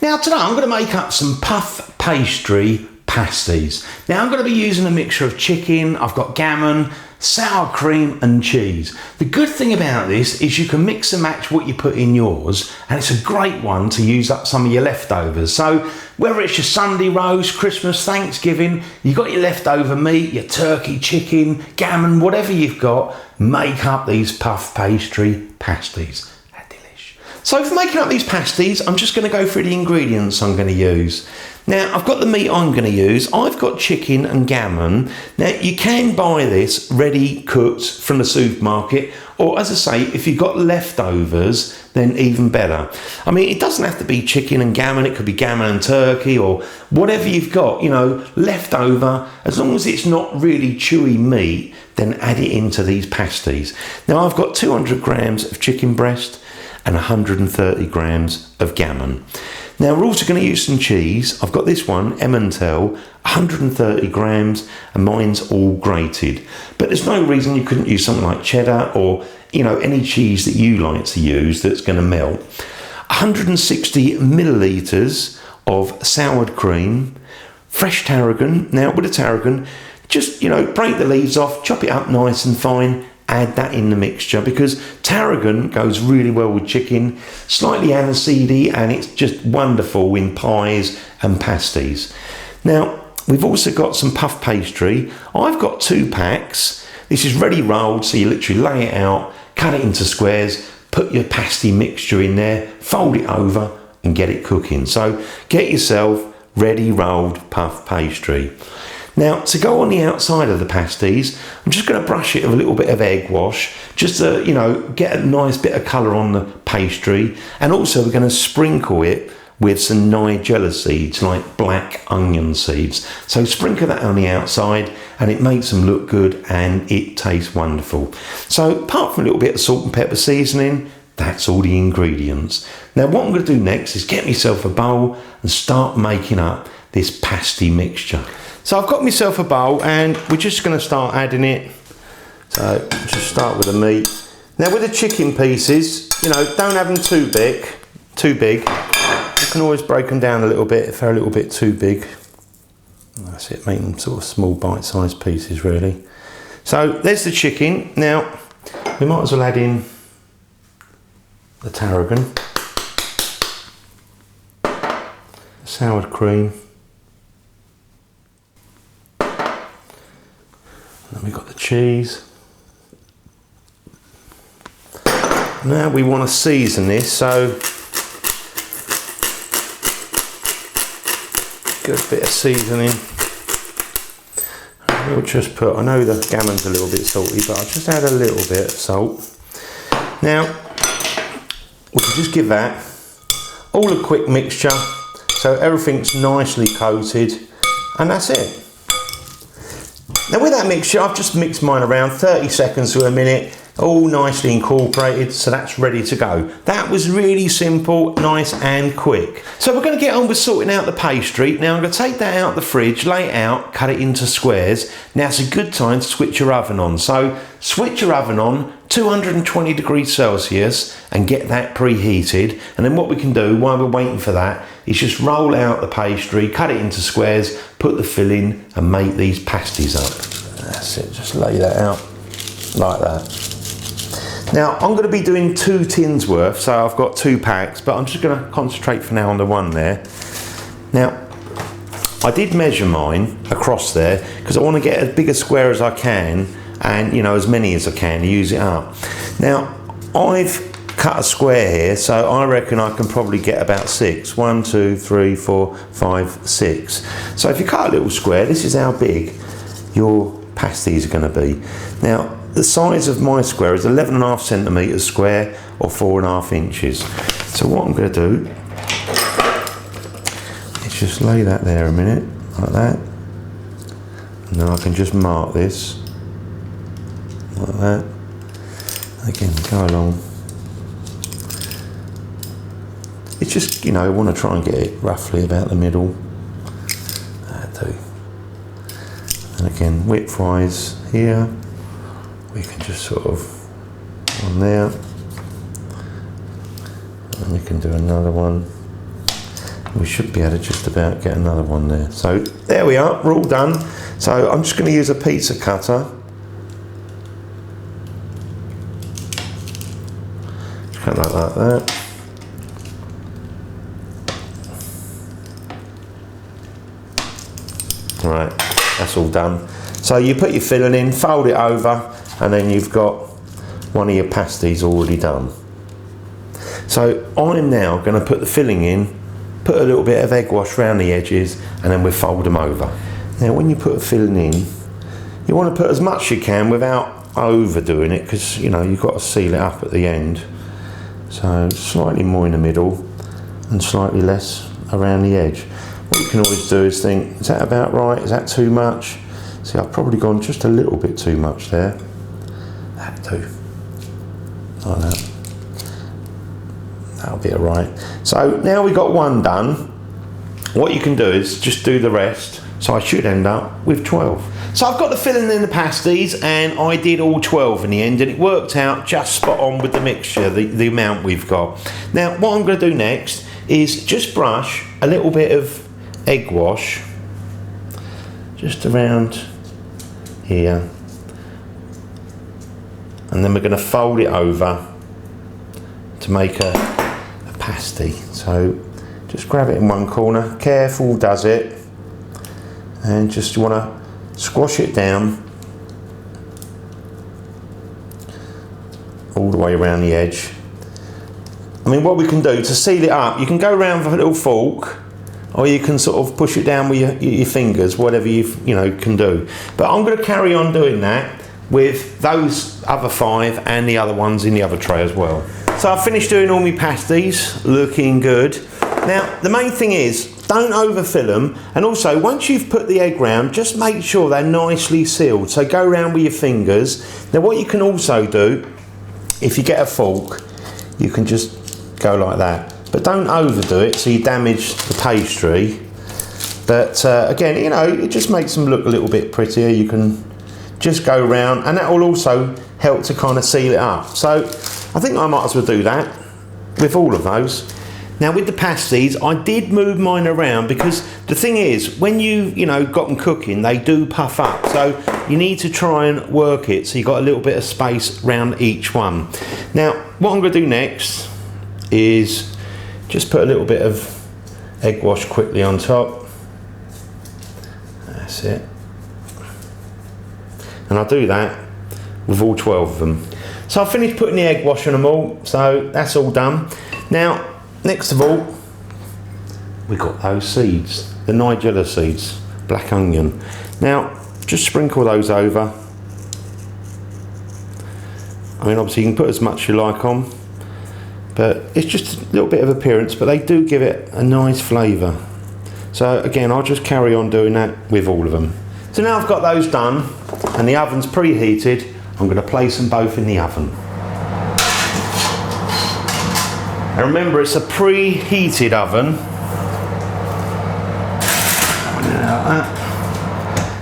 Now today I'm going to make up some puff pastry pasties. Now I'm going to be using a mixture of chicken, I've got gammon, sour cream and cheese. The good thing about this is you can mix and match what you put in yours, and it's a great one to use up some of your leftovers. So whether it's your Sunday roast, Christmas, Thanksgiving, you've got your leftover meat, your turkey, chicken, gammon, whatever you've got, make up these puff pastry pasties. So for making up these pasties, I'm just going to go through the ingredients I'm going to use. Now, I've got the meat I'm going to use. I've got chicken and gammon. Now, you can buy this ready cooked from the supermarket, or as I say, if you've got leftovers, then even better. I mean, it doesn't have to be chicken and gammon. It could be gammon and turkey or whatever you've got, you know, leftover. As long as it's not really chewy meat, then add it into these pasties. Now, I've got 200 grams of chicken breast and 130 grams of gammon. Now we're also going to use some cheese. I've got this one, Emmental, 130 grams, and mine's all grated. But there's no reason you couldn't use something like cheddar or, you know, any cheese that you like to use that's going to melt. 160 millilitres of soured cream, fresh tarragon. Now with the tarragon, just, you know, break the leaves off, chop it up nice and fine, add that in the mixture because tarragon goes really well with chicken, slightly aniseedy, and it's just wonderful in pies and pasties. Now, we've also got some puff pastry. I've got 2 packs. This is ready rolled, so you literally lay it out, cut it into squares, put your pasty mixture in there, fold it over and get it cooking. So get yourself ready rolled puff pastry. Now, to go on the outside of the pasties, I'm just going to brush it with a little bit of egg wash, just to, you know, get a nice bit of colour on the pastry. And also we're going to sprinkle it with some Nigella seeds, like black onion seeds. So sprinkle that on the outside and it makes them look good and it tastes wonderful. So apart from a little bit of salt and pepper seasoning, that's all the ingredients. Now what I'm going to do next is get myself a bowl and start making up this pasty mixture. So I've got myself a bowl and we're just going to start adding it. So just start with the meat. Now with the chicken pieces, you know, don't have them too big. You can always break them down a little bit if they're a little bit too big. That's it, make them sort of small bite-sized pieces really. So there's the chicken. Now we might as well add in the tarragon, the soured cream. Then we've got the cheese. Now we want to season this, so good bit of seasoning. We'll just put, I know the gammon's a little bit salty, but I'll just add a little bit of salt. Now we can just give that all a quick mixture so everything's nicely coated, and that's it. Now with that mixture, I've just mixed mine around 30 seconds to a minute, all nicely incorporated, so that's ready to go. That was really simple, nice and quick. So we're going to get on with sorting out the pastry. Now I'm going to take that out the fridge, lay it out, cut it into squares. Now it's a good time to switch your oven on. So switch your oven on, 220 degrees Celsius, and get that preheated. And then what we can do while we're waiting for that is just roll out the pastry, cut it into squares, put the filling and make these pasties up. That's it, just lay that out like that. Now I'm going to be doing 2 tins worth, so I've got 2 packs, but I'm just going to concentrate for now on the one there. Now I did measure mine across there because I want to get as big a square as I can, and you know, as many as I can to use it up. Now I've cut a square here, so I reckon I can probably get about 6. 1, 2, 3, 4, 5, 6. So if you cut a little square, this is how big your pasties are going to be. Now the size of my square is 11.5 centimetres square or 4.5 inches. So what I'm going to do is just lay that there a minute, like that. And then I can just mark this, like that. Again, go along. It's just, you know, I want to try and get it roughly about the middle. That'll do. And again, width-wise here, we can just sort of on there, and we can do another one We should be able to just about get another one there. So there we are, we're all done. So I'm just going to use a pizza cutter. Just cut that like that. Right, that's all done. So you put your filling in, fold it over, and then you've got one of your pasties already done. So I'm now going to put the filling in, put a little bit of egg wash around the edges, and then we'll fold them over. Now when you put a filling in, you want to put as much as you can without overdoing it, because you know you've got to seal it up at the end. So slightly more in the middle and slightly less around the edge. What you can always do is think, is that about right? Is that too much? See, I've probably gone just a little bit too much there. That'll do. Like that. That'll be alright. So now we've got one done. What you can do is just do the rest. So I should end up with 12. So I've got the filling in the pasties, and I did all 12 in the end, and it worked out just spot on with the mixture, the amount we've got. Now what I'm going to do next is just brush a little bit of egg wash just around here, and then we're going to fold it over to make a pasty. So just grab it in one corner, careful does it, and just want to squash it down all the way around the edge. I mean, what we can do to seal it up, you can go around with a little fork, or you can sort of push it down with your fingers, whatever you can do. But I'm going to carry on doing that with those other 5 and the other ones in the other tray as well. So I've finished doing all my pasties, looking good. Now the main thing is, don't overfill them, and also once you've put the egg round, just make sure they're nicely sealed. So go around with your fingers. Now what you can also do, if you get a fork, you can just go like that, but don't overdo it so you damage the pastry. But again, you know, it just makes them look a little bit prettier. You can just go around, and that will also help to kind of seal it up. So I think I might as well do that with all of those. Now with the pasties, I did move mine around, because the thing is, when you got them cooking, they do puff up. So you need to try and work it so you've got a little bit of space around each one. Now what I'm going to do next is just put a little bit of egg wash quickly on top. That's it. And I'll do that with all 12 of them. So I've finished putting the egg wash on them all, so that's all done. Now, next of all, we got those seeds, the nigella seeds, black onion. Now, just sprinkle those over. I mean, obviously you can put as much as you like on, but it's just a little bit of appearance, but they do give it a nice flavour. So again, I'll just carry on doing that with all of them. So now I've got those done, and the oven's preheated. I'm going to place them both in the oven. And remember, it's a preheated oven.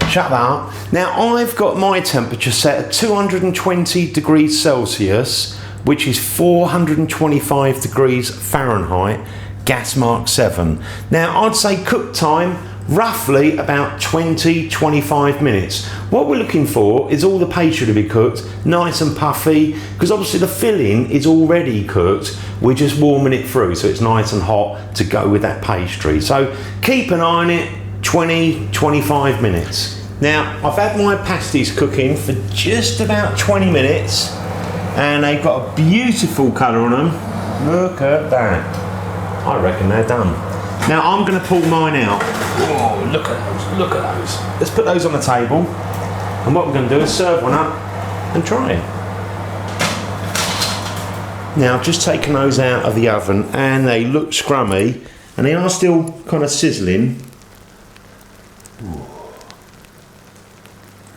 Shut that up. Now I've got my temperature set at 220 degrees Celsius, which is 425 degrees Fahrenheit, gas mark 7. Now I'd say cook time roughly about 20-25 minutes. What we're looking for is all the pastry to be cooked nice and puffy, because obviously the filling is already cooked. We're just warming it through so it's nice and hot to go with that pastry. So keep an eye on it, 20-25 minutes. Now I've had my pasties cooking for just about 20 minutes, and they've got a beautiful colour on them. Look at that. I reckon they're done. Now I'm going to pull mine out. Whoa, look at those, look at those. Let's put those on the table, and what we're going to do is serve one up and try it. Now just taking those out of the oven, and they look scrummy, and they are still kind of sizzling. Ooh.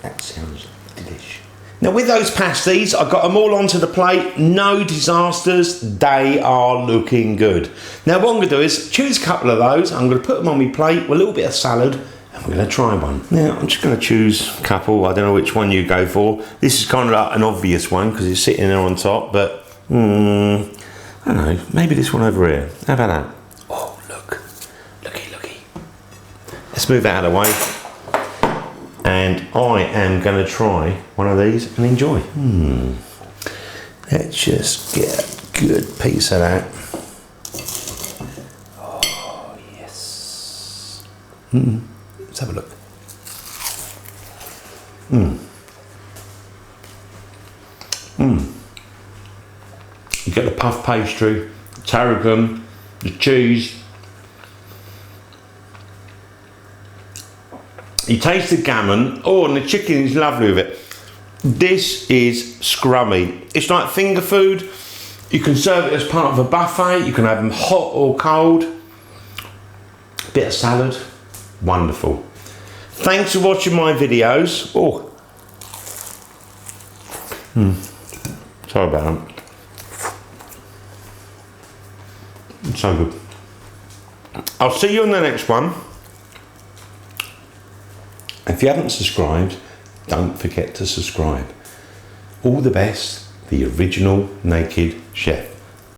That sounds delish. Now with those pasties, I got them all onto the plate, no disasters, they are looking good. Now what I'm going to do is choose a couple of those, I'm going to put them on my plate with a little bit of salad, and we're going to try one. Now I'm just going to choose a couple, I don't know which one you go for. This is kind of like an obvious one because it's sitting there on top, but I don't know, maybe this one over here. How about that? Oh look, let's move that out of the way. And I am going to try one of these and enjoy. Let's just get a good piece of that. Oh, yes. Let's have a look. You get the puff pastry, tarragon, the cheese. You taste the gammon. Oh, and the chicken is lovely with it. This is scrummy. It's like finger food. You can serve it as part of a buffet. You can have them hot or cold. Bit of salad. Wonderful. Thanks for watching my videos. Oh. Sorry about that. It's so good. I'll see you on the next one. If you haven't subscribed, don't forget to subscribe. All the best, the original Naked Chef.